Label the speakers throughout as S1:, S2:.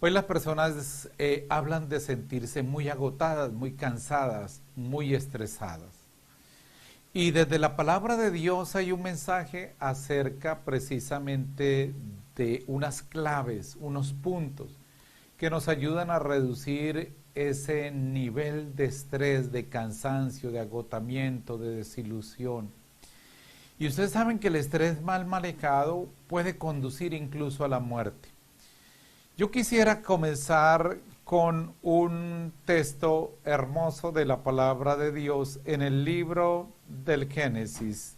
S1: Hoy las personas hablan de sentirse muy agotadas, muy cansadas, muy estresadas. Y desde la palabra de Dios hay un mensaje acerca precisamente de unas claves, unos puntos que nos ayudan a reducir ese nivel de estrés, de cansancio, de agotamiento, de desilusión. Y ustedes saben que el estrés mal manejado puede conducir incluso a la muerte. Yo quisiera comenzar con un texto hermoso de la palabra de Dios en el libro del Génesis.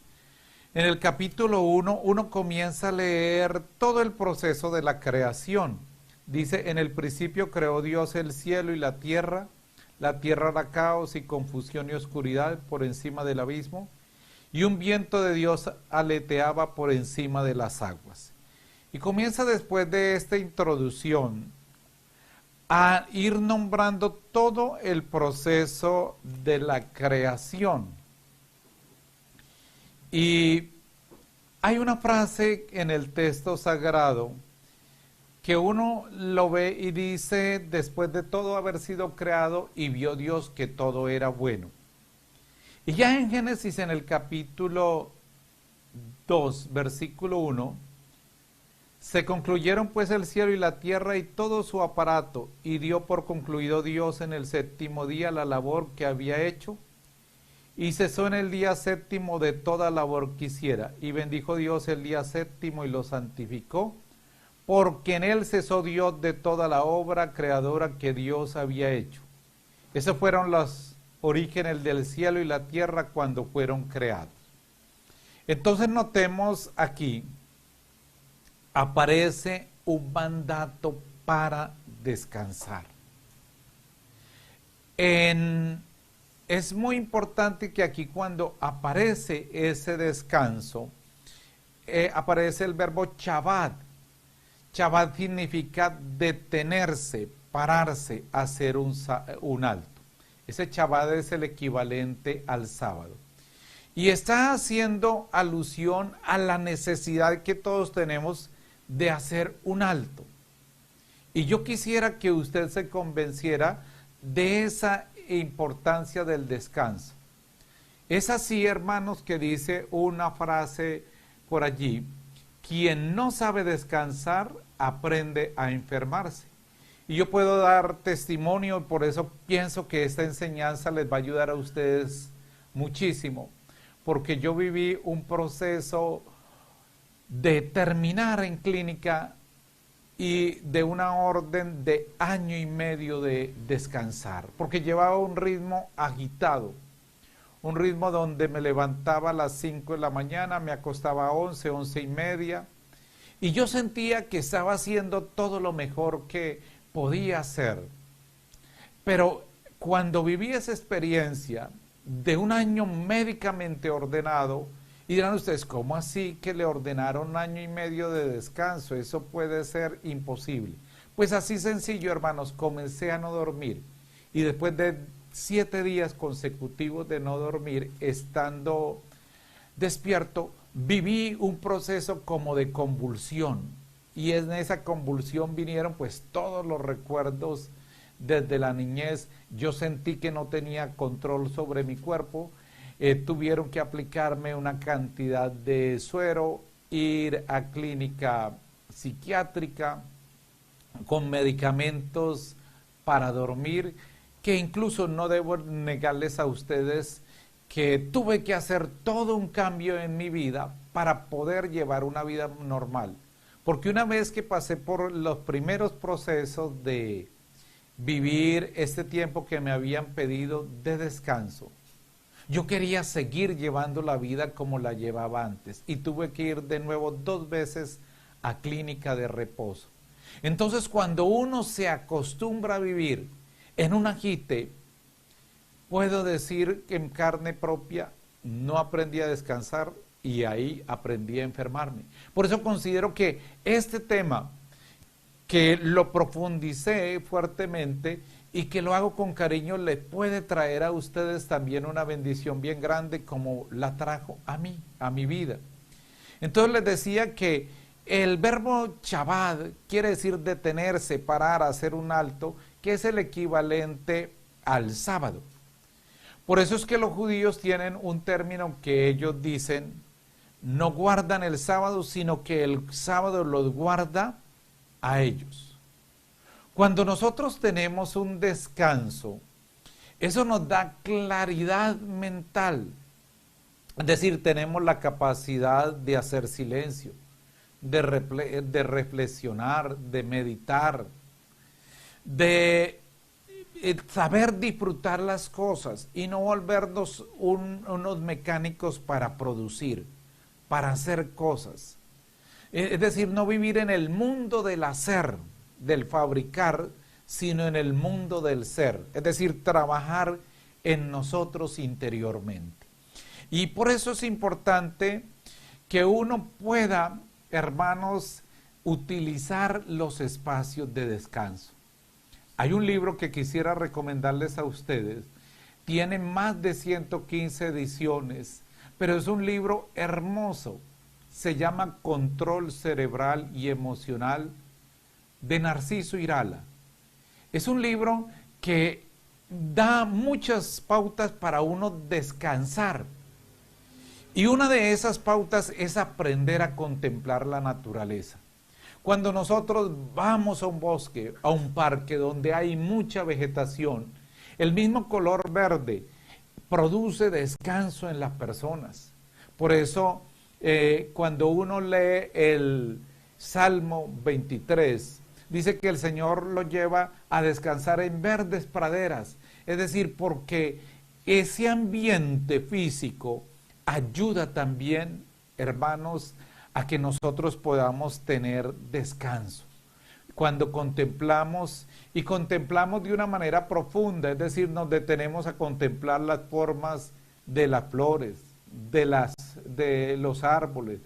S1: En el capítulo 1, uno comienza a leer todo el proceso de la creación. Dice, en el principio creó Dios el cielo y la tierra era caos y confusión y oscuridad por encima del abismo, y un viento de Dios aleteaba por encima de las aguas. Y comienza después de esta introducción a ir nombrando todo el proceso de la creación. Y hay una frase en el texto sagrado que uno lo ve y dice, después de todo haber sido creado, y vio Dios que todo era bueno. Y ya en Génesis, en el capítulo 2, versículo 1, se concluyeron pues el cielo y la tierra y todo su aparato, y dio por concluido Dios en el séptimo día la labor que había hecho, y cesó en el día séptimo de toda labor que hiciera, y bendijo Dios el día séptimo y lo santificó, porque en él cesó Dios de toda la obra creadora que Dios había hecho. Esos fueron los orígenes del cielo y la tierra cuando fueron creados. Entonces notemos aquí, aparece un mandato para descansar. Es muy importante que aquí cuando aparece ese descanso, aparece el verbo Shabbat. Shabbat significa detenerse, pararse, hacer un alto. Ese Shabbat es el equivalente al sábado. Y está haciendo alusión a la necesidad que todos tenemos de hacer un alto. Y yo quisiera que usted se convenciera de esa importancia del descanso. Es así, hermanos, que dice una frase por allí: quien no sabe descansar aprende a enfermarse. Y yo puedo dar testimonio, por eso pienso que esta enseñanza les va a ayudar a ustedes muchísimo, porque yo viví un proceso de terminar en clínica y de una orden de año y medio de descansar, porque llevaba un ritmo agitado, un ritmo donde me levantaba a las 5 de la mañana, me acostaba a 11, 11 y media, y yo sentía que estaba haciendo todo lo mejor que podía hacer. Pero cuando viví esa experiencia de un año médicamente ordenado, y dirán ustedes, ¿cómo así que le ordenaron un año y medio de descanso? Eso puede ser imposible. Pues así sencillo, hermanos, comencé a no dormir. Y después de 7 días consecutivos de no dormir, estando despierto, viví un proceso como de convulsión. Y en esa convulsión vinieron pues todos los recuerdos desde la niñez. Yo sentí que no tenía control sobre mi cuerpo. Tuvieron que aplicarme una cantidad de suero, ir a clínica psiquiátrica con medicamentos para dormir, que incluso no debo negarles a ustedes que tuve que hacer todo un cambio en mi vida para poder llevar una vida normal. Porque una vez que pasé por los primeros procesos de vivir este tiempo que me habían pedido de descanso, yo quería seguir llevando la vida como la llevaba antes y tuve que ir de nuevo 2 veces a clínica de reposo. Entonces, cuando uno se acostumbra a vivir en un agite, puedo decir que en carne propia no aprendí a descansar y ahí aprendí a enfermarme. Por eso considero que este tema, que lo profundicé fuertemente y que lo hago con cariño, le puede traer a ustedes también una bendición bien grande como la trajo a mí, a mi vida. Entonces les decía que El verbo shabbat quiere decir detenerse, parar, hacer un alto, que es el equivalente al sábado. Por eso es que los judíos tienen un término que ellos dicen, no guardan el sábado, sino que el sábado los guarda a ellos. Cuando nosotros tenemos un descanso, eso nos da claridad mental. Es decir, tenemos la capacidad de hacer silencio, de reflexionar, de meditar, de saber disfrutar las cosas y no volvernos unos mecánicos para producir, para hacer cosas. Es decir, no vivir en el mundo del hacer, del fabricar, sino en el mundo del ser. Es decir, trabajar en nosotros interiormente. Y por eso es importante que uno pueda, hermanos, utilizar los espacios de descanso. Hay un libro que quisiera recomendarles a ustedes. Tiene más de 115 ediciones, pero es un libro hermoso. Se llama Control Cerebral y Emocional, de Narciso Irala. Es un libro que da muchas pautas para uno descansar. Y una de esas pautas es aprender a contemplar la naturaleza. Cuando nosotros vamos a un bosque, a un parque donde hay mucha vegetación, el mismo color verde produce descanso en las personas. Por eso, cuando uno lee el Salmo 23, dice que el Señor lo lleva a descansar en verdes praderas. Es decir, porque ese ambiente físico ayuda también, hermanos, a que nosotros podamos tener descanso. Cuando contemplamos, y contemplamos de una manera profunda, es decir, nos detenemos a contemplar las formas de las flores, de los árboles.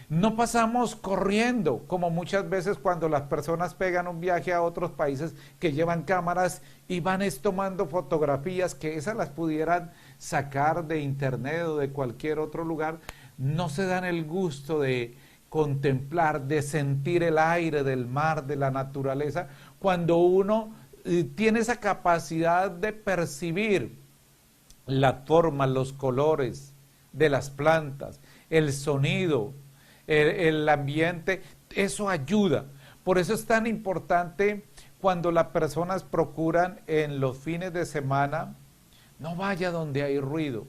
S1: No pasamos corriendo, como muchas veces cuando las personas pegan un viaje a otros países que llevan cámaras y van tomando fotografías que esas las pudieran sacar de internet o de cualquier otro lugar. No se dan el gusto de contemplar, de sentir el aire del mar, de la naturaleza, cuando uno tiene esa capacidad de percibir la forma, los colores de las plantas, el sonido, el ambiente. Eso ayuda. Por eso es tan importante cuando las personas procuran en los fines de semana, no vaya donde hay ruido.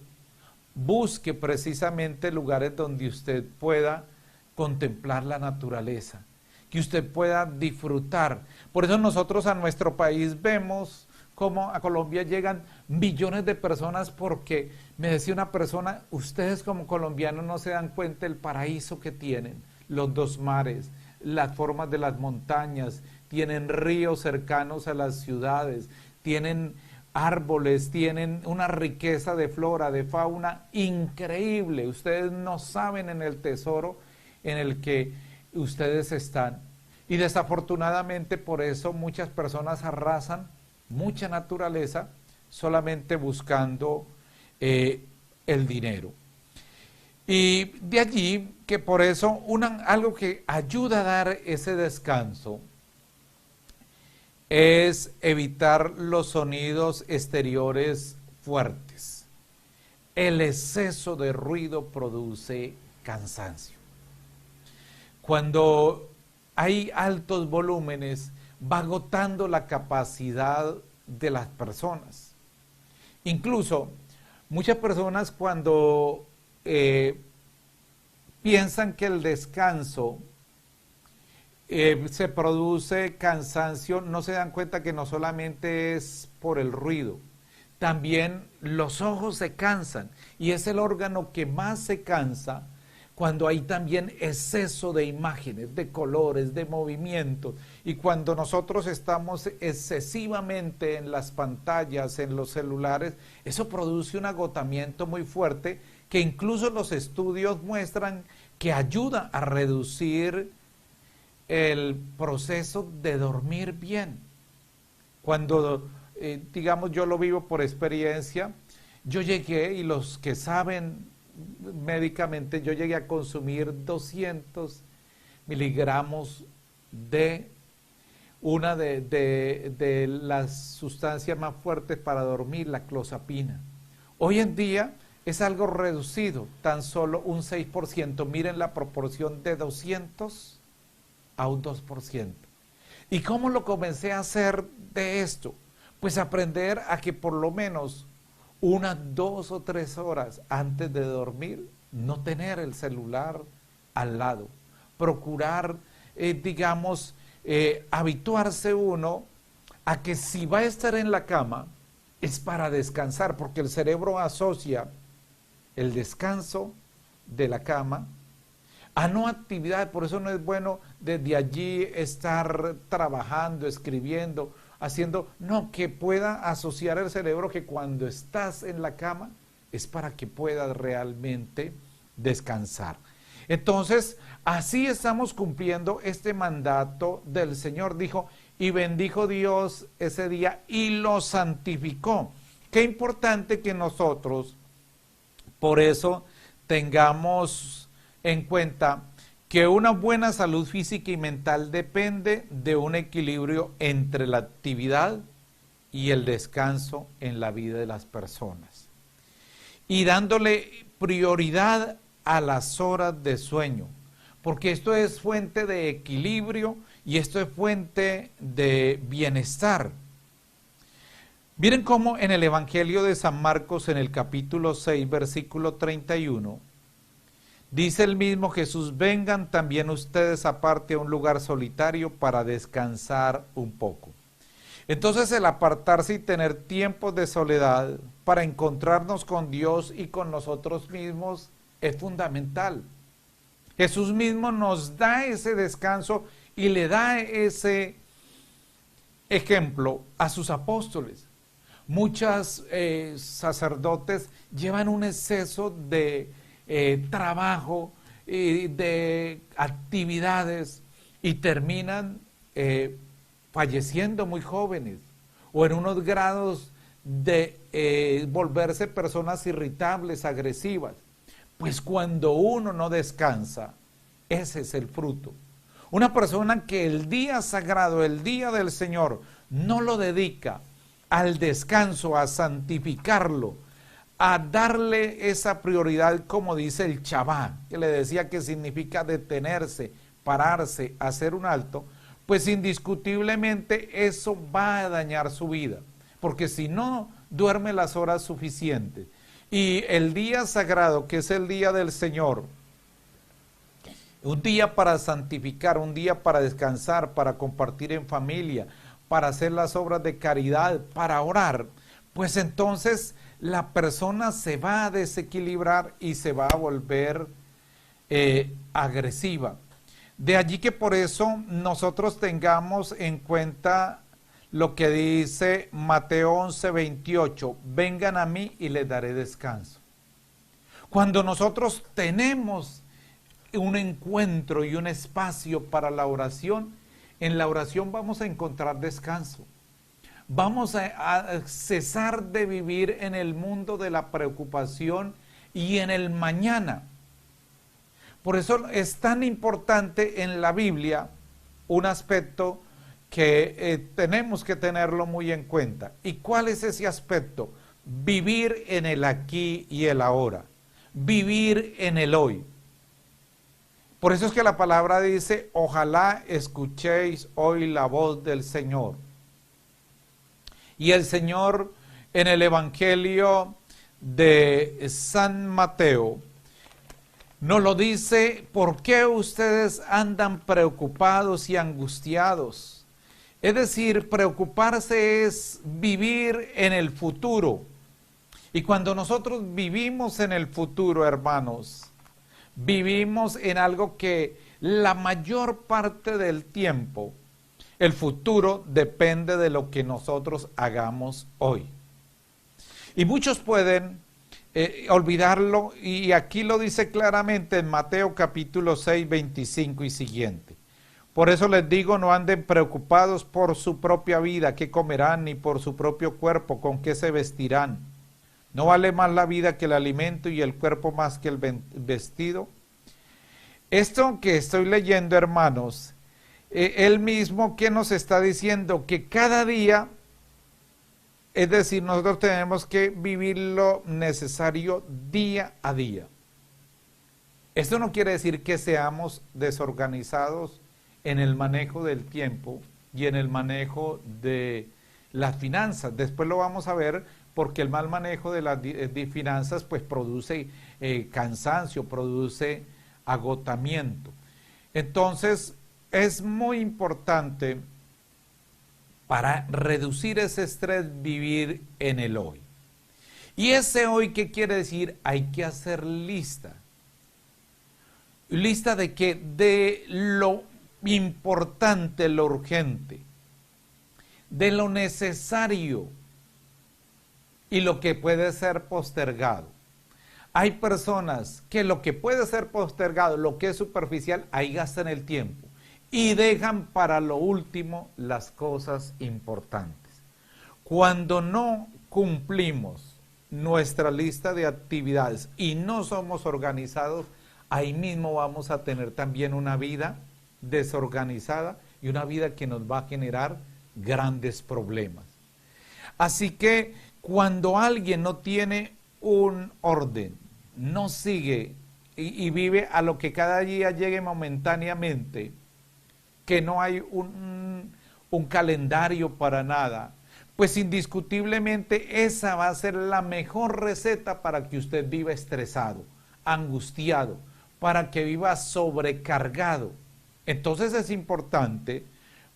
S1: Busque precisamente lugares donde usted pueda contemplar la naturaleza, que usted pueda disfrutar. Por eso nosotros a nuestro país vemos cómo a Colombia llegan millones de personas, porque me decía una persona, ustedes como colombianos no se dan cuenta del paraíso que tienen, los dos mares, las formas de las montañas, tienen ríos cercanos a las ciudades, tienen árboles, tienen una riqueza de flora, de fauna increíble. Ustedes no saben en el tesoro en el que ustedes están. Y desafortunadamente por eso muchas personas arrasan mucha naturaleza solamente buscando el dinero. Y de allí que por eso algo que ayuda a dar ese descanso es evitar los sonidos exteriores fuertes. El exceso de ruido produce cansancio. Cuando hay altos volúmenes, va agotando la capacidad de las personas. Incluso muchas personas cuando piensan que el descanso se produce cansancio, no se dan cuenta que no solamente es por el ruido, también los ojos se cansan, y es el órgano que más se cansa cuando hay también exceso de imágenes, de colores, de movimientos, y cuando nosotros estamos excesivamente en las pantallas, en los celulares, eso produce un agotamiento muy fuerte que incluso los estudios muestran que ayuda a reducir el proceso de dormir bien. Cuando, digamos, yo lo vivo por experiencia, yo llegué, y los que saben médicamente, yo llegué a consumir 200 miligramos de una de las sustancias más fuertes para dormir, la clozapina. Hoy en día es algo reducido, tan solo un 6%. Miren la proporción de 200 a un 2%. ¿Y cómo lo comencé a hacer de esto? Pues aprender a que por lo menos unas 2 o 3 horas antes de dormir, no tener el celular al lado. Procurar, habituarse uno a que si va a estar en la cama, es para descansar, porque el cerebro asocia el descanso de la cama a no actividad. Por eso no es bueno desde allí estar trabajando, escribiendo, haciendo, no, que pueda asociar el cerebro que cuando estás en la cama es para que puedas realmente descansar. Entonces, así estamos cumpliendo este mandato del Señor. Dijo, y bendijo Dios ese día y lo santificó. Qué importante que nosotros, por eso, tengamos en cuenta que una buena salud física y mental depende de un equilibrio entre la actividad y el descanso en la vida de las personas. Y dándole prioridad a las horas de sueño, porque esto es fuente de equilibrio y esto es fuente de bienestar. Miren cómo en el Evangelio de San Marcos, en el capítulo 6, versículo 31, dice el mismo Jesús, vengan también ustedes aparte a un lugar solitario para descansar un poco. Entonces el apartarse y tener tiempos de soledad para encontrarnos con Dios y con nosotros mismos es fundamental. Jesús mismo nos da ese descanso y le da ese ejemplo a sus apóstoles. Muchos sacerdotes llevan un exceso de trabajo y de actividades y terminan falleciendo muy jóvenes o en unos grados de volverse personas irritables, agresivas. Pues cuando uno no descansa, ese es el fruto. Una persona que el día sagrado, el día del Señor, no lo dedica al descanso, a santificarlo, a darle esa prioridad, como dice el Shabbat, que le decía que significa detenerse, pararse, hacer un alto, pues indiscutiblemente eso va a dañar su vida, porque si no duerme las horas suficientes, y el día sagrado, que es el día del Señor, un día para santificar, un día para descansar, para compartir en familia, para hacer las obras de caridad, para orar, pues entonces la persona se va a desequilibrar y se va a volver agresiva. De allí que por eso nosotros tengamos en cuenta lo que dice Mateo 11:28, vengan a mí y les daré descanso. Cuando nosotros tenemos un encuentro y un espacio para la oración, en la oración vamos a encontrar descanso. Vamos a cesar de vivir en el mundo de la preocupación y en el mañana. Por eso es tan importante en la Biblia un aspecto que tenemos que tenerlo muy en cuenta. ¿Y cuál es ese aspecto? Vivir en el aquí y el ahora. Vivir en el hoy. Por eso es que la palabra dice, ojalá escuchéis hoy la voz del Señor. Y el Señor en el Evangelio de San Mateo nos lo dice, ¿por qué ustedes andan preocupados y angustiados? Es decir, preocuparse es vivir en el futuro. Y cuando nosotros vivimos en el futuro, hermanos, vivimos en algo que la mayor parte del tiempo, el futuro depende de lo que nosotros hagamos hoy. Y muchos pueden olvidarlo, y aquí lo dice claramente en Mateo capítulo 6, 25 y siguiente. Por eso les digo, no anden preocupados por su propia vida, qué comerán, ni por su propio cuerpo, con qué se vestirán. ¿No vale más la vida que el alimento y el cuerpo más que el vestido? Esto que estoy leyendo, hermanos, él mismo que nos está diciendo que cada día, es decir, nosotros tenemos que vivir lo necesario día a día. Esto no quiere decir que seamos desorganizados en el manejo del tiempo y en el manejo de las finanzas. Después lo vamos a ver, porque el mal manejo de las finanzas pues produce cansancio, produce agotamiento. Entonces es muy importante para reducir ese estrés vivir en el hoy. ¿Y ese hoy qué quiere decir? Hay que hacer lista. ¿Lista de qué? De lo importante, lo urgente, de lo necesario y lo que puede ser postergado. Hay personas que lo que puede ser postergado, lo que es superficial, ahí gastan el tiempo y dejan para lo último las cosas importantes. Cuando no cumplimos nuestra lista de actividades y no somos organizados, ahí mismo vamos a tener también una vida desorganizada y una vida que nos va a generar grandes problemas. Así que cuando alguien no tiene un orden, no sigue y vive a lo que cada día llegue momentáneamente, que no hay un calendario para nada, pues indiscutiblemente esa va a ser la mejor receta para que usted viva estresado, angustiado, para que viva sobrecargado. Entonces es importante,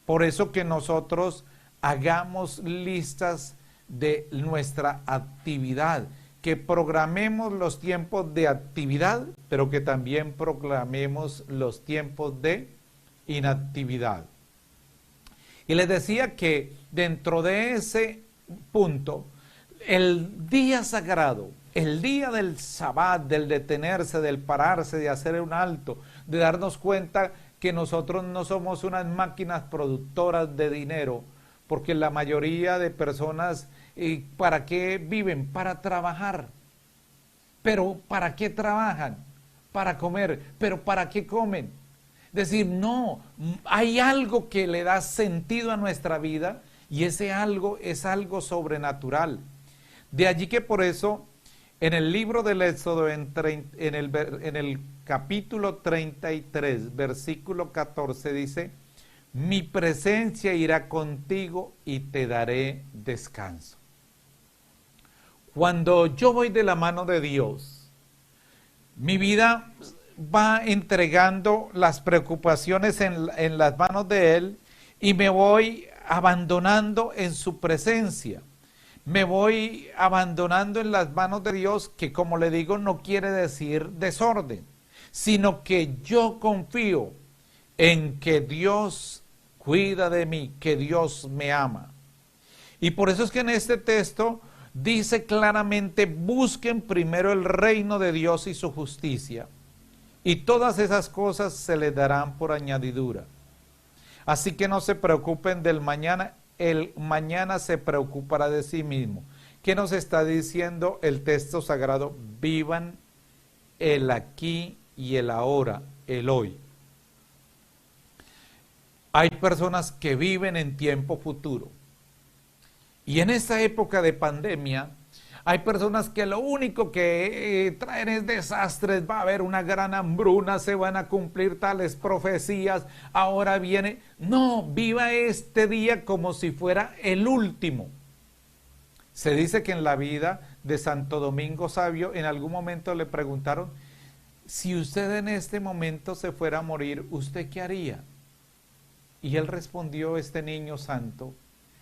S1: por eso que nosotros hagamos listas de nuestra actividad, que programemos los tiempos de actividad, pero que también proclamemos los tiempos de inactividad. Y les decía que dentro de ese punto, el día sagrado, el día del Sabbat, del detenerse, del pararse, de hacer un alto, de darnos cuenta que nosotros no somos unas máquinas productoras de dinero, porque la mayoría de personas, ¿para qué viven? Para trabajar. Pero ¿para qué trabajan? Para comer. ¿Pero para qué comen? Decir, no, hay algo que le da sentido a nuestra vida y ese algo es algo sobrenatural. De allí que por eso en el libro del Éxodo, en el capítulo 33, versículo 14 dice, mi presencia irá contigo y te daré descanso. Cuando yo voy de la mano de Dios, mi vida va entregando las preocupaciones en las manos de Él y me voy abandonando en su presencia. Me voy abandonando en las manos de Dios, que como le digo no quiere decir desorden, sino que yo confío en que Dios cuida de mí, que Dios me ama. Y por eso es que en este texto dice claramente, busquen primero el reino de Dios y su justicia, y todas esas cosas se les darán por añadidura. Así que no se preocupen del mañana, el mañana se preocupará de sí mismo. ¿Qué nos está diciendo el texto sagrado? Vivan el aquí y el ahora, el hoy. Hay personas que viven en tiempo futuro. Y en esta época de pandemia, hay personas que lo único que traen es desastres, va a haber una gran hambruna, se van a cumplir tales profecías, ahora viene. No, viva este día como si fuera el último. Se dice que en la vida de Santo Domingo Sabio, en algún momento le preguntaron, si usted en este momento se fuera a morir, ¿usted qué haría? Y él respondió, este niño santo,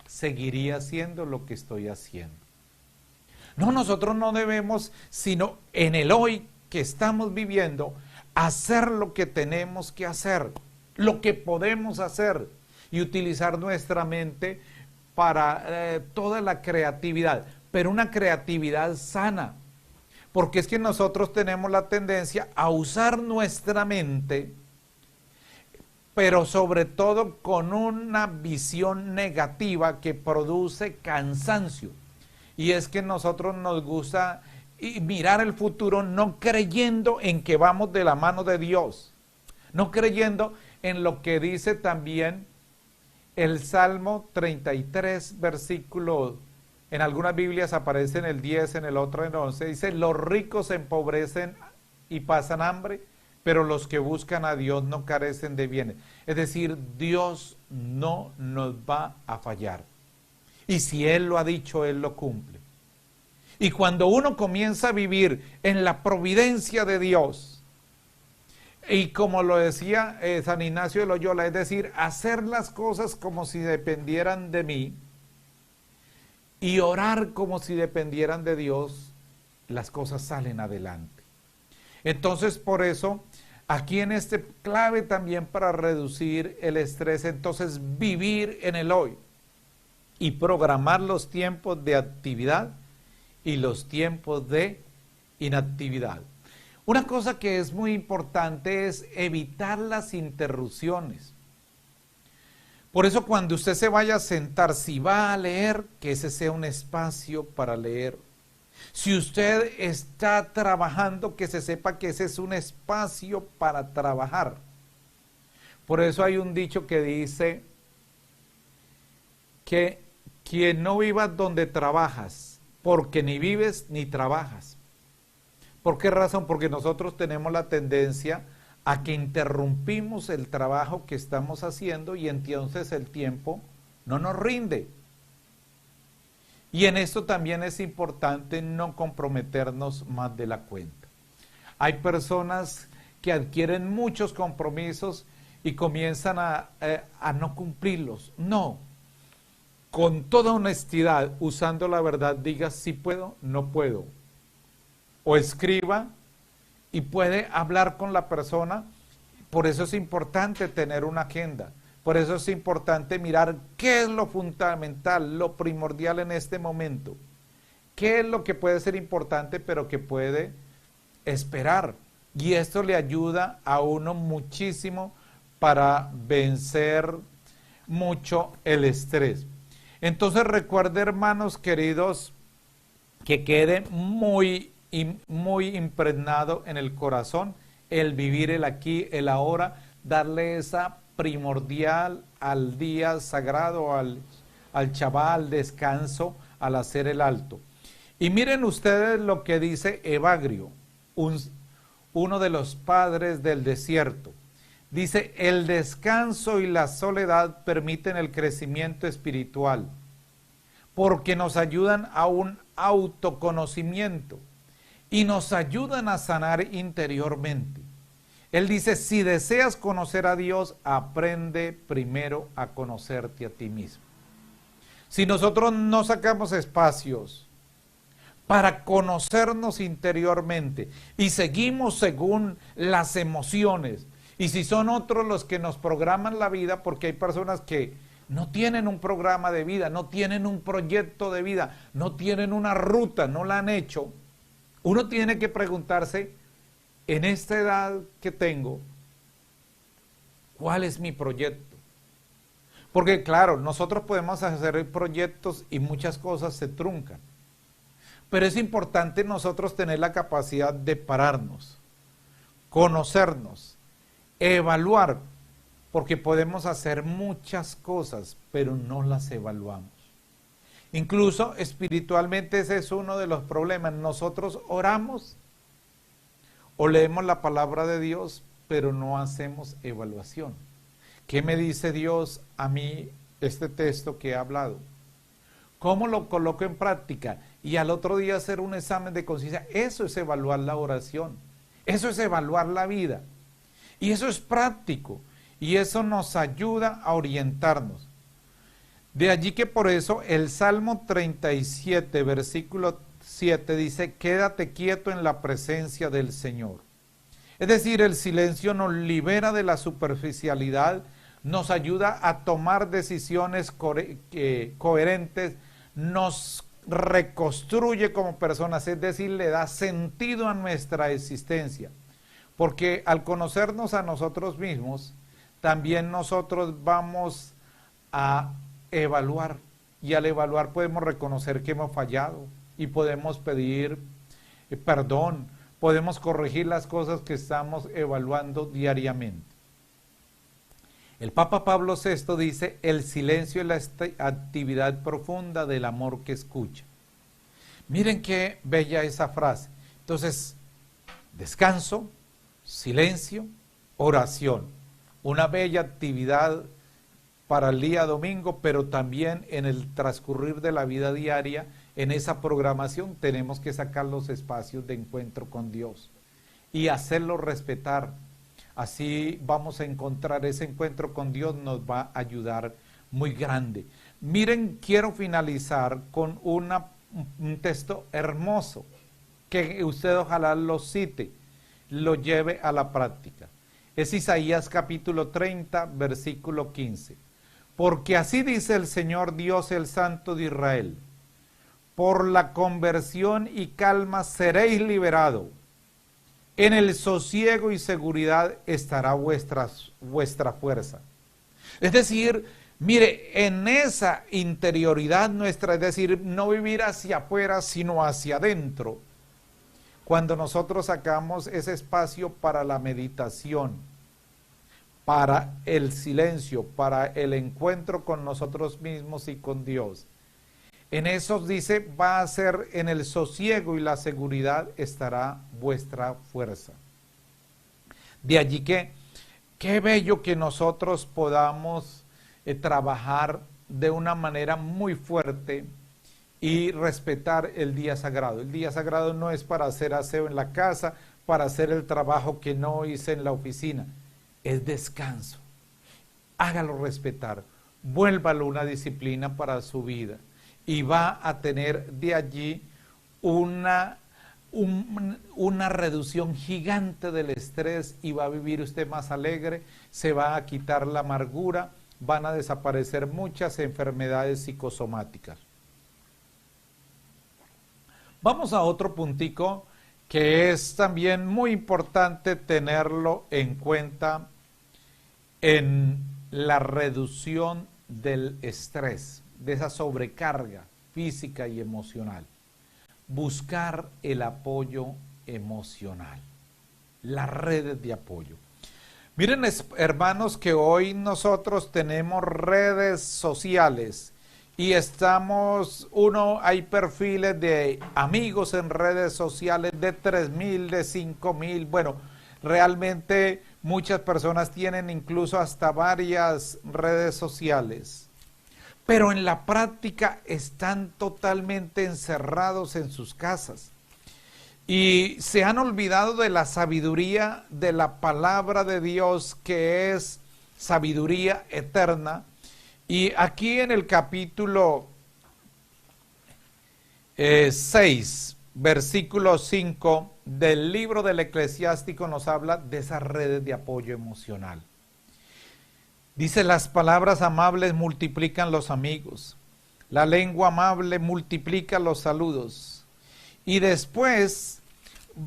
S1: seguiría haciendo lo que estoy haciendo. No, nosotros no debemos, sino en el hoy que estamos viviendo, hacer lo que tenemos que hacer, lo que podemos hacer y utilizar nuestra mente para toda la creatividad, pero una creatividad sana, porque es que nosotros tenemos la tendencia a usar nuestra mente, pero sobre todo con una visión negativa que produce cansancio. Y es que nosotros nos gusta mirar el futuro no creyendo en que vamos de la mano de Dios. no creyendo en lo que dice también el Salmo 33, versículo, en algunas Biblias aparece en el 10, en el otro en el 11, dice, los ricos se empobrecen y pasan hambre, pero los que buscan a Dios no carecen de bienes. Es decir, Dios no nos va a fallar. Y si Él lo ha dicho, Él lo cumple. Y cuando uno comienza a vivir en la providencia de Dios, y como lo decía San Ignacio de Loyola, es decir, hacer las cosas como si dependieran de mí y orar como si dependieran de Dios, las cosas salen adelante. Entonces, por eso, aquí en este clave también para reducir el estrés, entonces vivir en el hoy y programar los tiempos de actividad y los tiempos de inactividad. Una cosa que es muy importante es evitar las interrupciones. Por eso cuando usted se vaya a sentar, si va a leer, que ese sea un espacio para leer. Si usted está trabajando, que se sepa que ese es un espacio para trabajar. Por eso hay un dicho que dice que quien no viva donde trabajas, porque ni vives ni trabajas. ¿Por qué razón? Porque nosotros tenemos la tendencia a que interrumpimos el trabajo que estamos haciendo y entonces el tiempo no nos rinde. Y en esto también es importante no comprometernos más de la cuenta. Hay personas que adquieren muchos compromisos y comienzan a no cumplirlos. No, con toda honestidad, usando la verdad, diga si puedo, no puedo. O escriba y puede hablar con la persona. Por eso es importante tener una agenda. Por eso es importante mirar qué es lo fundamental, lo primordial en este momento. ¿Qué es lo que puede ser importante pero que puede esperar? Y esto le ayuda a uno muchísimo para vencer mucho el estrés. Entonces recuerde, hermanos queridos, que quede muy impregnado en el corazón el vivir el aquí, el ahora, darle esa primordial al día sagrado, al chaval, descanso, al hacer el alto. Y miren ustedes lo que dice Evagrio, uno de los padres del desierto. Dice, el descanso y la soledad permiten el crecimiento espiritual, porque nos ayudan a un autoconocimiento y nos ayudan a sanar interiormente. Él dice, si deseas conocer a Dios, aprende primero a conocerte a ti mismo. Si nosotros no sacamos espacios para conocernos interiormente y seguimos según las emociones, y si son otros los que nos programan la vida, porque hay personas que no tienen un programa de vida, no tienen un proyecto de vida, no tienen una ruta, no la han hecho, uno tiene que preguntarse, en esta edad que tengo, ¿cuál es mi proyecto? Porque claro, nosotros podemos hacer proyectos y muchas cosas se truncan. Pero es importante nosotros tener la capacidad de pararnos, conocernos, evaluar, porque podemos hacer muchas cosas, pero no las evaluamos. Incluso espiritualmente ese es uno de los problemas. Nosotros oramos o leemos la palabra de Dios, pero no hacemos evaluación. ¿Qué me dice Dios a mí este texto que he hablado? ¿Cómo lo coloco en práctica? Y al otro día hacer un examen de conciencia. Eso es evaluar la oración. Eso es evaluar la vida. Y eso es práctico. Y eso nos ayuda a orientarnos. De allí que por eso el Salmo 37, versículo 7 dice, quédate quieto en la presencia del Señor. Es decir, el silencio nos libera de la superficialidad, nos ayuda a tomar decisiones coherentes, nos reconstruye como personas, es decir, le da sentido a nuestra existencia. Porque al conocernos a nosotros mismos, también nosotros vamos a evaluar, y al evaluar podemos reconocer que hemos fallado y podemos pedir perdón, podemos corregir las cosas que estamos evaluando diariamente. El Papa Pablo VI dice, el silencio es la actividad profunda del amor que escucha. Miren qué bella esa frase. Entonces, descanso, silencio, oración. Una bella actividad para el día domingo, pero también en el transcurrir de la vida diaria, en esa programación tenemos que sacar los espacios de encuentro con Dios y hacerlo respetar. Así vamos a encontrar ese encuentro con Dios, nos va a ayudar muy grande. Miren, quiero finalizar con un texto hermoso, que usted ojalá lo cite, lo lleve a la práctica. Es Isaías capítulo 30, versículo 15. Porque así dice el Señor Dios, el Santo de Israel, por la conversión y calma seréis liberados. En el sosiego y seguridad estará vuestra fuerza. Es decir, mire, en esa interioridad nuestra, es decir, no vivir hacia afuera, sino hacia adentro. Cuando nosotros sacamos ese espacio para la meditación, para el silencio, para el encuentro con nosotros mismos y con Dios, en eso dice, va a ser en el sosiego y la seguridad estará vuestra fuerza. De allí que, qué bello que nosotros podamos trabajar de una manera muy fuerte y respetar el día sagrado. El día sagrado no es para hacer aseo en la casa, para hacer el trabajo que no hice en la oficina. Es descanso. Hágalo respetar. Vuélvalo una disciplina para su vida. Y va a tener de allí una reducción gigante del estrés y va a vivir usted más alegre, se va a quitar la amargura, van a desaparecer muchas enfermedades psicosomáticas. Vamos a otro puntico que es también muy importante tenerlo en cuenta en la reducción del estrés, de esa sobrecarga física y emocional. Buscar el apoyo emocional, las redes de apoyo. Miren, hermanos, que hoy nosotros tenemos redes sociales y hay perfiles de amigos en redes sociales de 3,000, de 5,000, bueno, realmente muchas personas tienen incluso hasta varias redes sociales, pero en la práctica están totalmente encerrados en sus casas y se han olvidado de la sabiduría de la palabra de Dios, que es sabiduría eterna. Y aquí en el capítulo 6, versículo 5 del libro del Eclesiástico nos habla de esas redes de apoyo emocional. Dice, las palabras amables multiplican los amigos, la lengua amable multiplica los saludos. Y después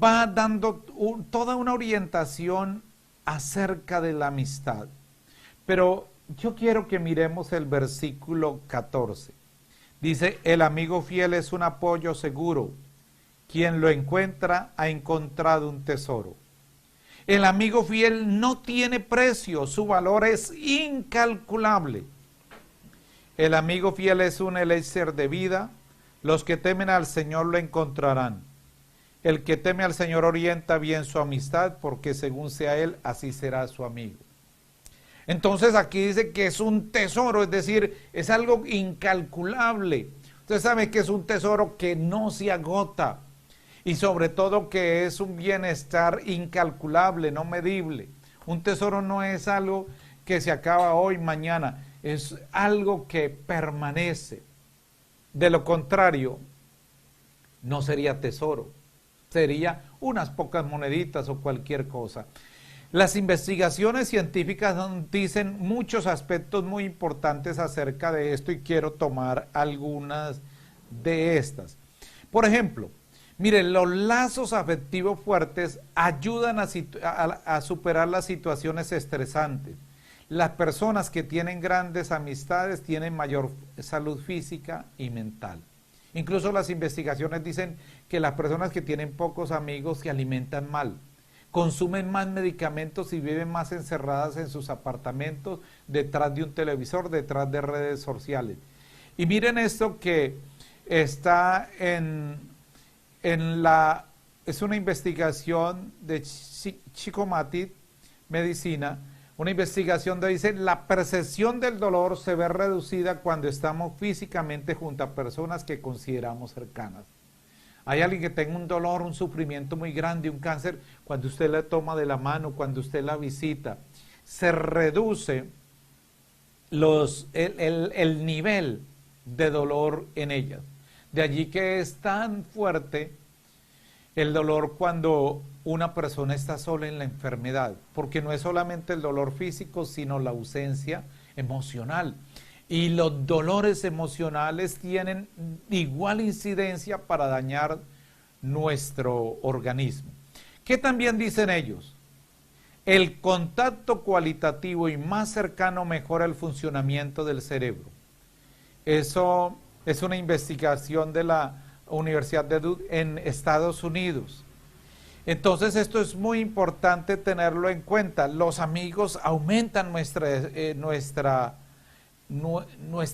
S1: va dando toda una orientación acerca de la amistad. Pero yo quiero que miremos el versículo 14. Dice, el amigo fiel es un apoyo seguro. Quien lo encuentra ha encontrado un tesoro. El amigo fiel no tiene precio, su valor es incalculable. El amigo fiel es un elixir de vida. Los que temen al Señor lo encontrarán. El que teme al Señor orienta bien su amistad, porque según sea él, así será su amigo. Entonces aquí dice que es un tesoro, es decir, es algo incalculable. Usted sabe que es un tesoro que no se agota y sobre todo que es un bienestar incalculable, no medible. Un tesoro no es algo que se acaba hoy, mañana, es algo que permanece. De lo contrario, no sería tesoro, sería unas pocas moneditas o cualquier cosa. Las investigaciones científicas dicen muchos aspectos muy importantes acerca de esto y quiero tomar algunas de estas. Por ejemplo, miren, los lazos afectivos fuertes ayudan a superar las situaciones estresantes. Las personas que tienen grandes amistades tienen mayor salud física y mental. Incluso las investigaciones dicen que las personas que tienen pocos amigos se alimentan mal. consumen más medicamentos y viven más encerradas en sus apartamentos, detrás de un televisor, detrás de redes sociales. Y miren esto que está es una investigación de Chico Matit, Medicina, una investigación donde dice, la percepción del dolor se ve reducida cuando estamos físicamente junto a personas que consideramos cercanas. Hay alguien que tenga un dolor, un sufrimiento muy grande, un cáncer, cuando usted la toma de la mano, cuando usted la visita, se reduce el nivel de dolor en ellas. De allí que es tan fuerte el dolor cuando una persona está sola en la enfermedad, porque no es solamente el dolor físico, sino la ausencia emocional. Y los dolores emocionales tienen igual incidencia para dañar nuestro organismo. ¿Qué también dicen ellos? El contacto cualitativo y más cercano mejora el funcionamiento del cerebro. Eso es una investigación de la Universidad de Duke en Estados Unidos. Entonces esto es muy importante tenerlo en cuenta. Los amigos aumentan nuestra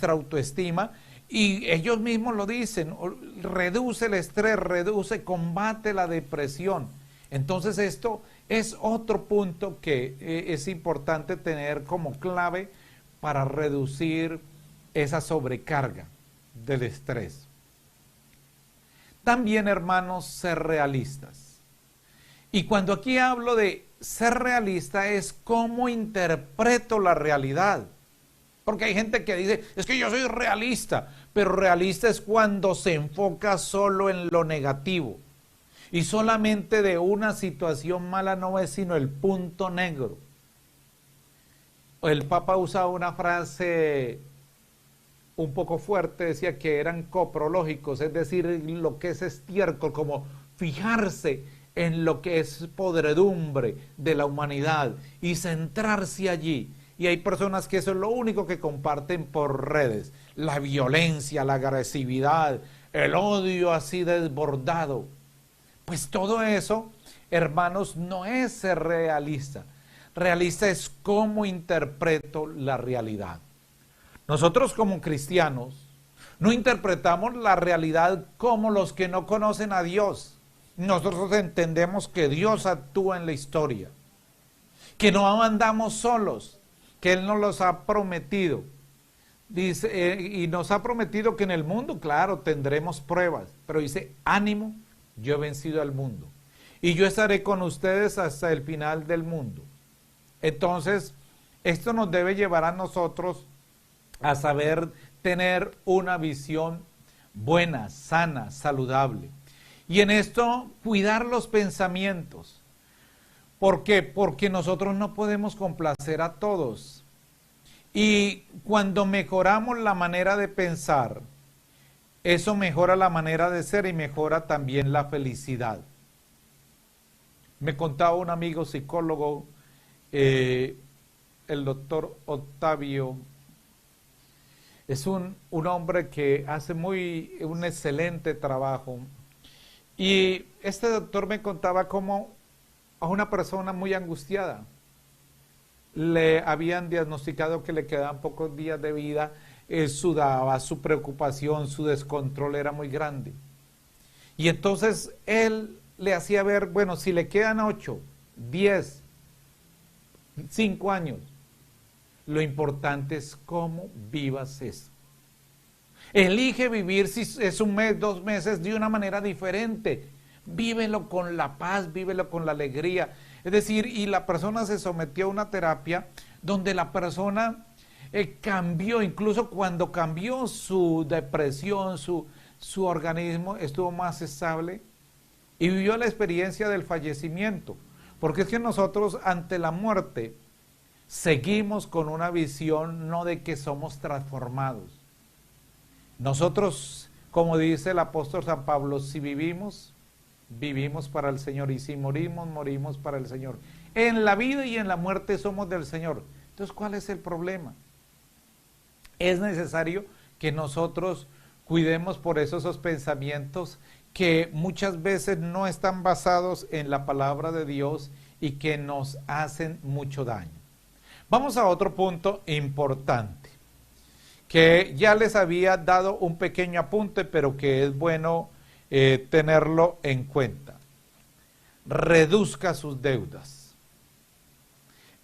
S1: autoestima y ellos mismos lo dicen, reduce el estrés, combate la depresión. Entonces esto es otro punto que es importante tener como clave para reducir esa sobrecarga del estrés. También, hermanos, ser realistas. Y cuando aquí hablo de ser realista es cómo interpreto la realidad. Porque hay gente que dice, es que yo soy realista, pero realista es cuando se enfoca solo en lo negativo. Y solamente de una situación mala no es sino el punto negro. El Papa usaba una frase un poco fuerte, decía que eran coprológicos, es decir, lo que es estiércol, como fijarse en lo que es podredumbre de la humanidad y centrarse allí. Y hay personas que eso es lo único que comparten por redes, la violencia, la agresividad, el odio así desbordado. Pues todo eso, hermanos, no es ser realista. Realista es cómo interpreto la realidad. Nosotros como cristianos no interpretamos la realidad como los que no conocen a Dios. Nosotros entendemos que Dios actúa en la historia, que no andamos solos, que Él nos los ha prometido. Dice, y nos ha prometido que en el mundo, claro, tendremos pruebas, pero dice, ánimo, yo he vencido al mundo y yo estaré con ustedes hasta el final del mundo. Entonces, esto nos debe llevar a nosotros a saber tener una visión buena, sana, saludable. Y en esto, cuidar los pensamientos. ¿Por qué? Porque nosotros no podemos complacer a todos. Y cuando mejoramos la manera de pensar, eso mejora la manera de ser y mejora también la felicidad. Me contaba un amigo psicólogo, el doctor Octavio. Es un hombre que hace un excelente trabajo. Y este doctor me contaba cómo a una persona muy angustiada le habían diagnosticado que le quedaban pocos días de vida, sudaba, su preocupación, su descontrol era muy grande. Y entonces él le hacía ver, bueno, si le quedan 8, 10, 5 años, lo importante es cómo vivas eso. Elige vivir, si es un mes, 2 meses, de una manera diferente. Vívelo con la paz, vívelo con la alegría. Es decir, y la persona se sometió a una terapia donde la persona cambió, incluso cuando cambió su depresión, su organismo estuvo más estable y vivió la experiencia del fallecimiento. Porque es que nosotros ante la muerte seguimos con una visión no de que somos transformados. Nosotros, como dice el apóstol San Pablo, si vivimos, vivimos para el Señor, y si morimos, morimos para el Señor. En la vida y en la muerte somos del Señor. Entonces, ¿cuál es el problema? Es necesario que nosotros cuidemos por eso esos pensamientos que muchas veces no están basados en la palabra de Dios y que nos hacen mucho daño. Vamos a otro punto importante, que ya les había dado un pequeño apunte, pero que es bueno tenerlo en cuenta. Reduzca sus deudas.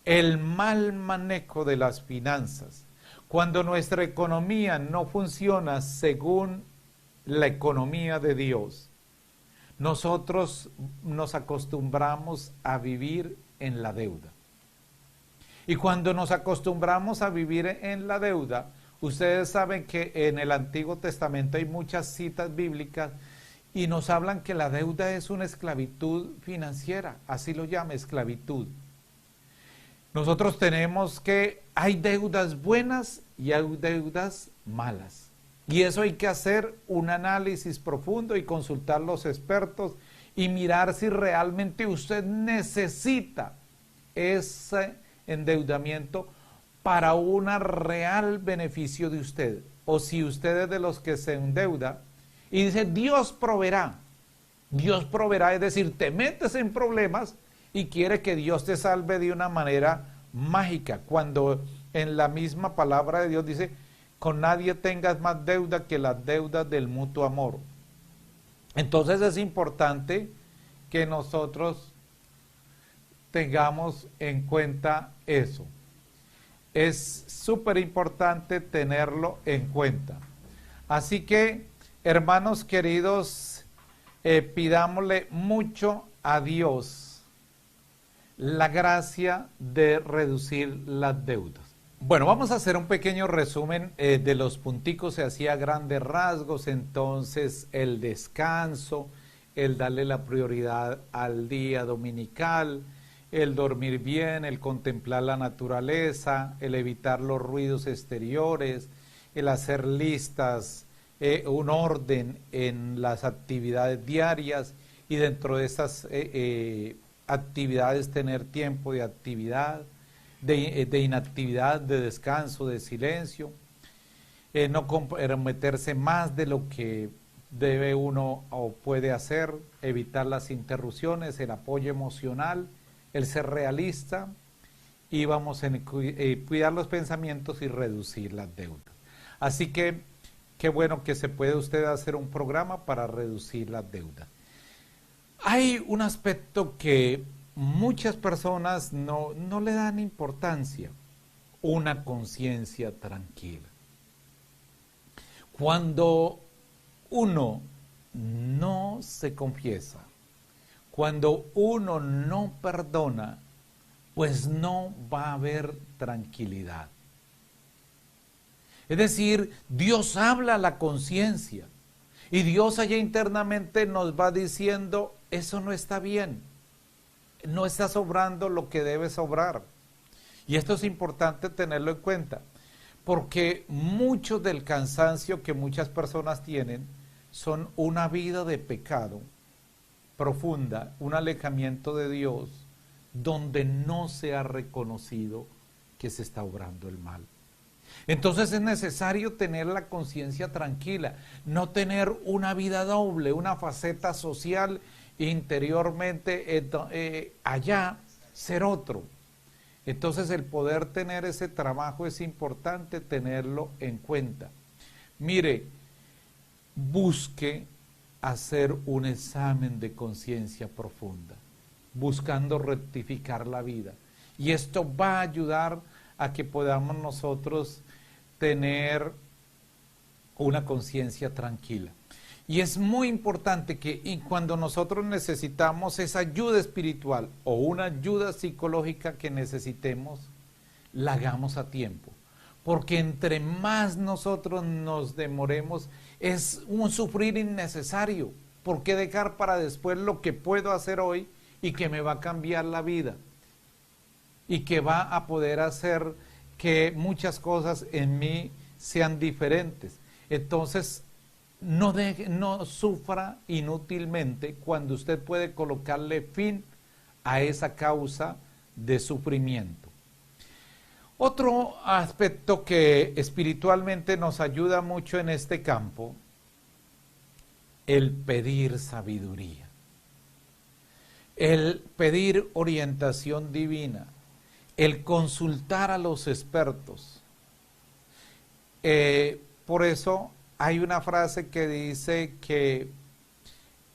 S1: El mal manejo de las finanzas. Cuando nuestra economía no funciona según la economía de Dios, nosotros nos acostumbramos a vivir en la deuda. Y cuando nos acostumbramos a vivir en la deuda, ustedes saben que en el Antiguo Testamento hay muchas citas bíblicas y nos hablan que la deuda es una esclavitud financiera, así lo llama, esclavitud. Nosotros tenemos que hay deudas buenas y hay deudas malas. Y eso hay que hacer un análisis profundo y consultar a los expertos y mirar si realmente usted necesita ese endeudamiento para un real beneficio de usted. O si usted es de los que se endeuda y dice, Dios proveerá, es decir, te metes en problemas y quiere que Dios te salve de una manera mágica, cuando en la misma palabra de Dios dice, con nadie tengas más deuda que las deudas del mutuo amor. Entonces es importante que nosotros tengamos en cuenta eso. Es súper importante tenerlo en cuenta. Así que, hermanos queridos, pidámosle mucho a Dios la gracia de reducir las deudas. Bueno, vamos a hacer un pequeño resumen de los punticos, se hacía grandes rasgos. Entonces el descanso, el darle la prioridad al día dominical, el dormir bien, el contemplar la naturaleza, el evitar los ruidos exteriores, el hacer listas, un orden en las actividades diarias y dentro de esas actividades tener tiempo de actividad, de inactividad, de descanso, de silencio, no comprometerse más de lo que debe uno o puede hacer, evitar las interrupciones, el apoyo emocional, el ser realista y vamos a cuidar los pensamientos y reducir las deudas. Así que qué bueno que se puede usted hacer un programa para reducir las deudas. Hay un aspecto que muchas personas no le dan importancia, una conciencia tranquila. Cuando uno no se confiesa, cuando uno no perdona, pues no va a haber tranquilidad. Es decir, Dios habla a la conciencia y Dios allá internamente nos va diciendo, eso no está bien. No está sobrando lo que debe sobrar. Y esto es importante tenerlo en cuenta, porque mucho del cansancio que muchas personas tienen son una vida de pecado profunda, un alejamiento de Dios, donde no se ha reconocido que se está obrando el mal. Entonces es necesario tener la conciencia tranquila, no tener una vida doble, una faceta social interiormente allá ser otro. Entonces el poder tener ese trabajo es importante tenerlo en cuenta. Mire, busque hacer un examen de conciencia profunda, buscando rectificar la vida. Y esto va a ayudar a que podamos nosotros tener una conciencia tranquila. Y es muy importante que cuando nosotros necesitamos esa ayuda espiritual o una ayuda psicológica que necesitemos, la hagamos a tiempo. Porque entre más nosotros nos demoremos, es un sufrir innecesario. ¿Por qué dejar para después lo que puedo hacer hoy y que me va a cambiar la vida? Y que va a poder hacer que muchas cosas en mí sean diferentes. Entonces, no sufra inútilmente cuando usted puede colocarle fin a esa causa de sufrimiento. Otro aspecto que espiritualmente nos ayuda mucho en este campo, el pedir sabiduría. el pedir orientación divina, el consultar a los expertos. Por eso hay una frase que dice que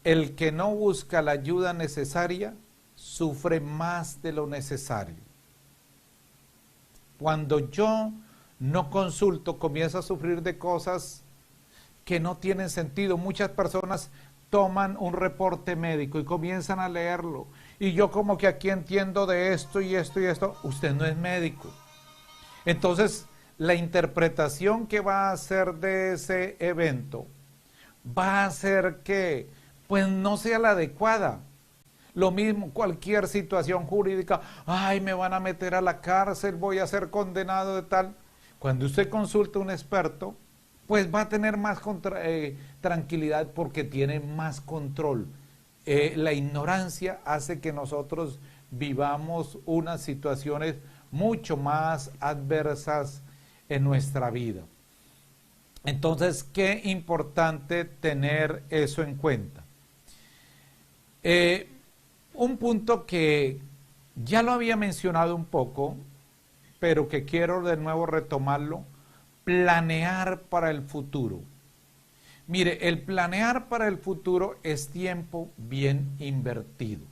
S1: el que no busca la ayuda necesaria sufre más de lo necesario. Cuando yo no consulto, comienzo a sufrir de cosas que no tienen sentido. Muchas personas toman un reporte médico y comienzan a leerlo. Y yo como que aquí entiendo de esto y esto y esto. Usted no es médico. Entonces, la interpretación que va a hacer de ese evento va a hacer que pues no sea la adecuada. Lo mismo, cualquier situación jurídica, ay, me van a meter a la cárcel, voy a ser condenado de tal. Cuando usted consulta a un experto, pues va a tener más tranquilidad porque tiene más control. La ignorancia hace que nosotros vivamos unas situaciones mucho más adversas en nuestra vida. Entonces, qué importante tener eso en cuenta. Un punto que ya lo había mencionado un poco, pero que quiero de nuevo retomarlo, planear para el futuro. Mire, el planear para el futuro es tiempo bien invertido.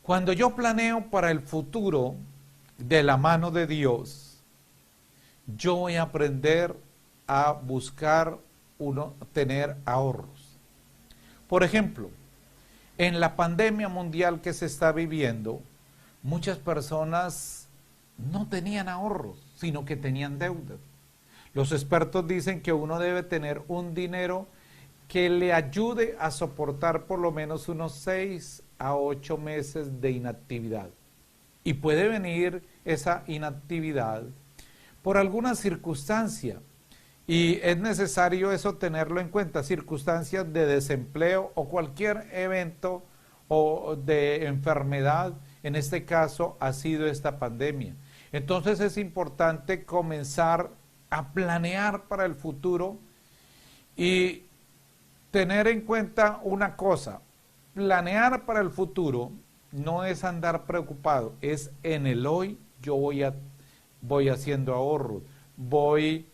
S1: Cuando yo planeo para el futuro de la mano de Dios, yo voy a aprender a buscar tener ahorros. Por ejemplo, en la pandemia mundial que se está viviendo, muchas personas no tenían ahorros, sino que tenían deudas. Los expertos dicen que uno debe tener un dinero que le ayude a soportar por lo menos unos 6 a 8 meses de inactividad. Y puede venir esa inactividad por alguna circunstancia. Y es necesario eso tenerlo en cuenta, circunstancias de desempleo o cualquier evento o de enfermedad, en este caso ha sido esta pandemia. Entonces es importante comenzar a planear para el futuro y tener en cuenta una cosa, planear para el futuro no es andar preocupado, es en el hoy yo voy haciendo ahorros, voy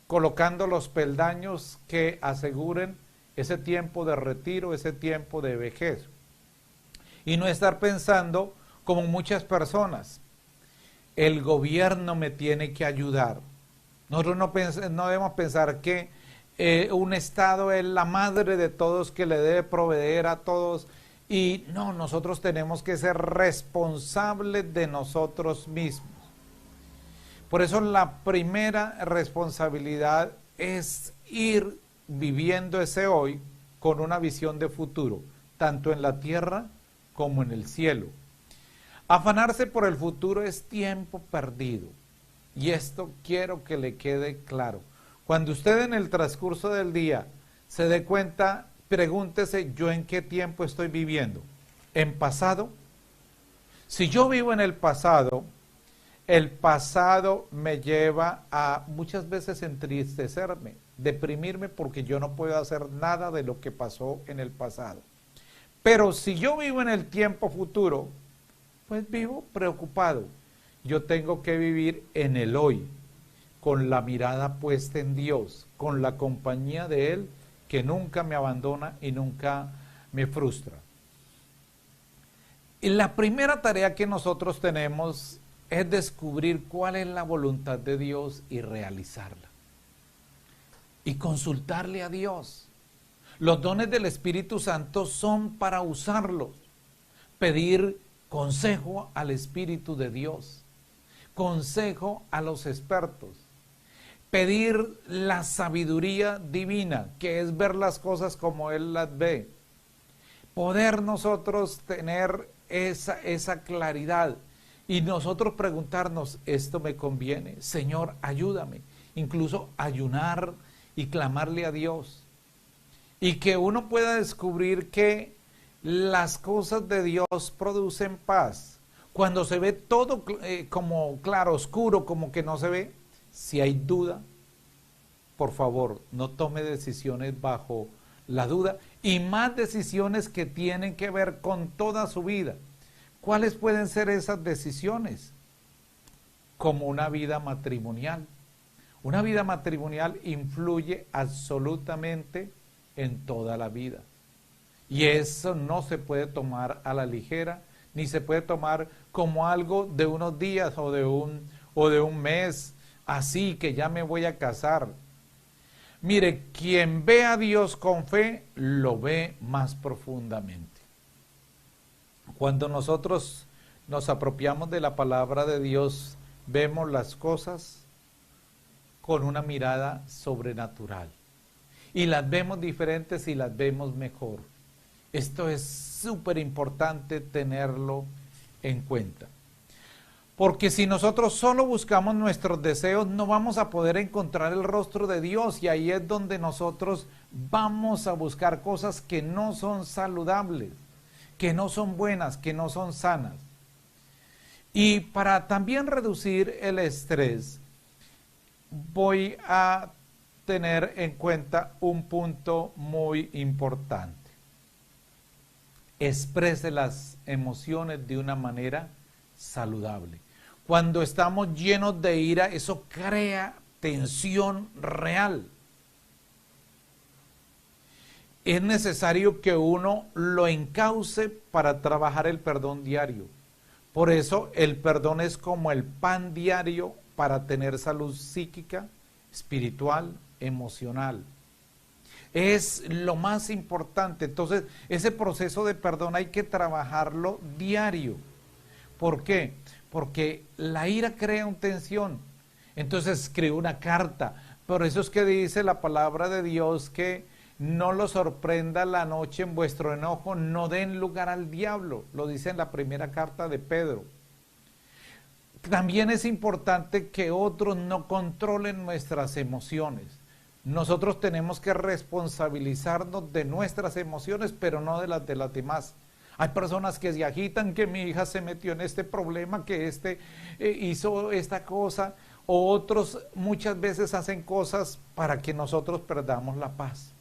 S1: colocando los peldaños que aseguren ese tiempo de retiro, ese tiempo de vejez. Y no estar pensando como muchas personas, el gobierno me tiene que ayudar. Nosotros no debemos pensar que un Estado es la madre de todos, que le debe proveer a todos. Y no, nosotros tenemos que ser responsables de nosotros mismos. Por eso la primera responsabilidad es ir viviendo ese hoy con una visión de futuro, tanto en la tierra como en el cielo. Afanarse por el futuro es tiempo perdido. Y esto quiero que le quede claro. Cuando usted en el transcurso del día se dé cuenta, pregúntese, ¿yo en qué tiempo estoy viviendo? ¿En pasado? Si yo vivo en el pasado me lleva a muchas veces entristecerme, deprimirme porque yo no puedo hacer nada de lo que pasó en el pasado. Pero si yo vivo en el tiempo futuro, pues vivo preocupado. Yo tengo que vivir en el hoy, con la mirada puesta en Dios, con la compañía de Él, que nunca me abandona y nunca me frustra. Y la primera tarea que nosotros tenemos es descubrir cuál es la voluntad de Dios y realizarla. Y consultarle a Dios. Los dones del Espíritu Santo son para usarlos. Pedir consejo al Espíritu de Dios. Consejo a los expertos. Pedir la sabiduría divina, que es ver las cosas como Él las ve. Poder nosotros tener esa claridad. Y nosotros preguntarnos, ¿esto me conviene? Señor, ayúdame. Incluso ayunar y clamarle a Dios. Y que uno pueda descubrir que las cosas de Dios producen paz. Cuando se ve todo como claro, oscuro, como que no se ve, si hay duda, por favor, no tome decisiones bajo la duda y más decisiones que tienen que ver con toda su vida. ¿Cuáles pueden ser esas decisiones? Como una vida matrimonial. Una vida matrimonial influye absolutamente en toda la vida. Y eso no se puede tomar a la ligera, ni se puede tomar como algo de unos días o de un mes, así que ya me voy a casar. Mire, quien ve a Dios con fe, lo ve más profundamente. Cuando nosotros nos apropiamos de la palabra de Dios, vemos las cosas con una mirada sobrenatural. Y las vemos diferentes y las vemos mejor. Esto es súper importante tenerlo en cuenta. Porque si nosotros solo buscamos nuestros deseos, no vamos a poder encontrar el rostro de Dios. Y ahí es donde nosotros vamos a buscar cosas que no son saludables, que no son buenas, que no son sanas. Y para también reducir el estrés, voy a tener en cuenta un punto muy importante. Exprese las emociones de una manera saludable. Cuando estamos llenos de ira, eso crea tensión real. Es necesario que uno lo encauce para trabajar el perdón diario. Por eso el perdón es como el pan diario para tener salud psíquica, espiritual, emocional. Es lo más importante. Entonces, ese proceso de perdón hay que trabajarlo diario. ¿Por qué? Porque la ira crea una tensión. Entonces escribe una carta. Por eso es que dice la palabra de Dios que no lo sorprenda la noche en vuestro enojo, no den lugar al diablo. Lo dice en la primera carta de Pedro. También es importante que otros no controlen nuestras emociones. Nosotros tenemos que responsabilizarnos de nuestras emociones, pero no de las demás. Hay personas que se agitan, que mi hija se metió en este problema, que hizo esta cosa, o otros muchas veces hacen cosas para que nosotros perdamos la paz.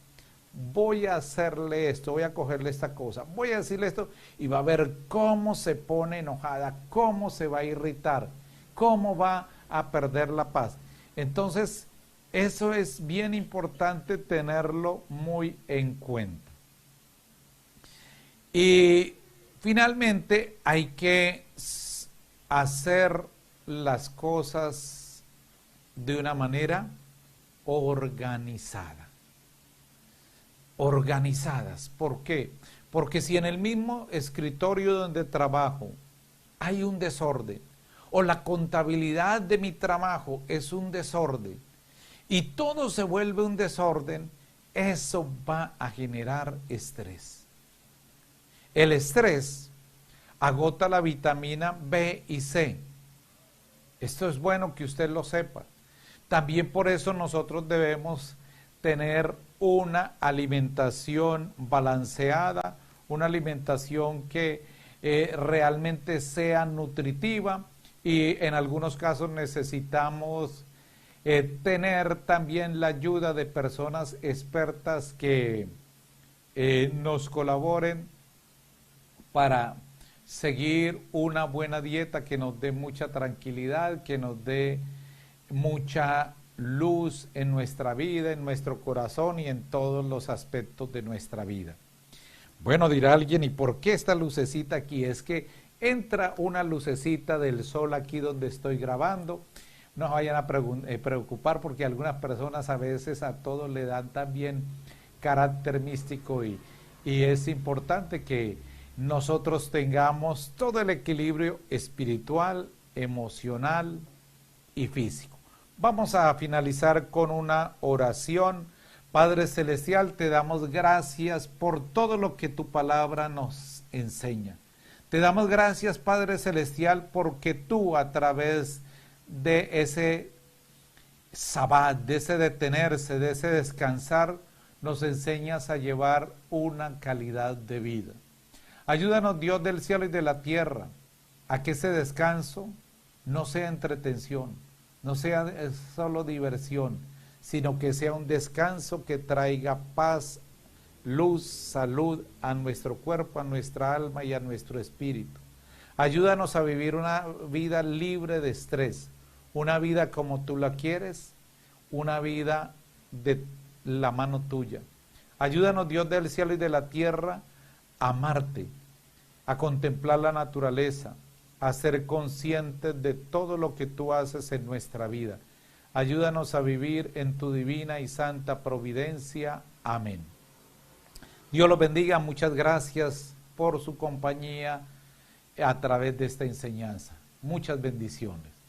S1: Voy a hacerle esto, voy a cogerle esta cosa, voy a decirle esto, y va a ver cómo se pone enojada, cómo se va a irritar, cómo va a perder la paz. Entonces, eso es bien importante tenerlo muy en cuenta. Y finalmente hay que hacer las cosas de una manera organizada. Organizadas. ¿Por qué? Porque si en el mismo escritorio donde trabajo hay un desorden, o la contabilidad de mi trabajo es un desorden, y todo se vuelve un desorden, eso va a generar estrés. El estrés agota la vitamina B y C. Esto es bueno que usted lo sepa. También por eso nosotros debemos tener una alimentación balanceada, una alimentación que realmente sea nutritiva, y en algunos casos necesitamos tener también la ayuda de personas expertas que nos colaboren para seguir una buena dieta que nos dé mucha tranquilidad, que nos dé mucha luz en nuestra vida, en nuestro corazón y en todos los aspectos de nuestra vida. Bueno, dirá alguien, ¿y por qué esta lucecita aquí? Es que entra una lucecita del sol aquí donde estoy grabando. No se vayan a preocupar, porque algunas personas a veces a todo le dan también carácter místico, y es importante que nosotros tengamos todo el equilibrio espiritual, emocional y físico. Vamos a finalizar con una oración. Padre Celestial, te damos gracias por todo lo que tu palabra nos enseña. Te damos gracias, Padre Celestial, porque tú, a través de ese sabbat, de ese detenerse, de ese descansar, nos enseñas a llevar una calidad de vida. Ayúdanos, Dios del cielo y de la tierra, a que ese descanso no sea entretención, no sea solo diversión, sino que sea un descanso que traiga paz luz, salud a nuestro cuerpo, a nuestra alma y a nuestro espíritu. Ayúdanos a vivir una vida libre de estrés, una vida como tú la quieres, una vida de la mano tuya. Ayúdanos, Dios del cielo y de la tierra, a amarte, a contemplar la naturaleza, a ser conscientes de todo lo que tú haces en nuestra vida. Ayúdanos a vivir en tu divina y santa providencia. Amén. Dios los bendiga, muchas gracias por su compañía a través de esta enseñanza. Muchas bendiciones.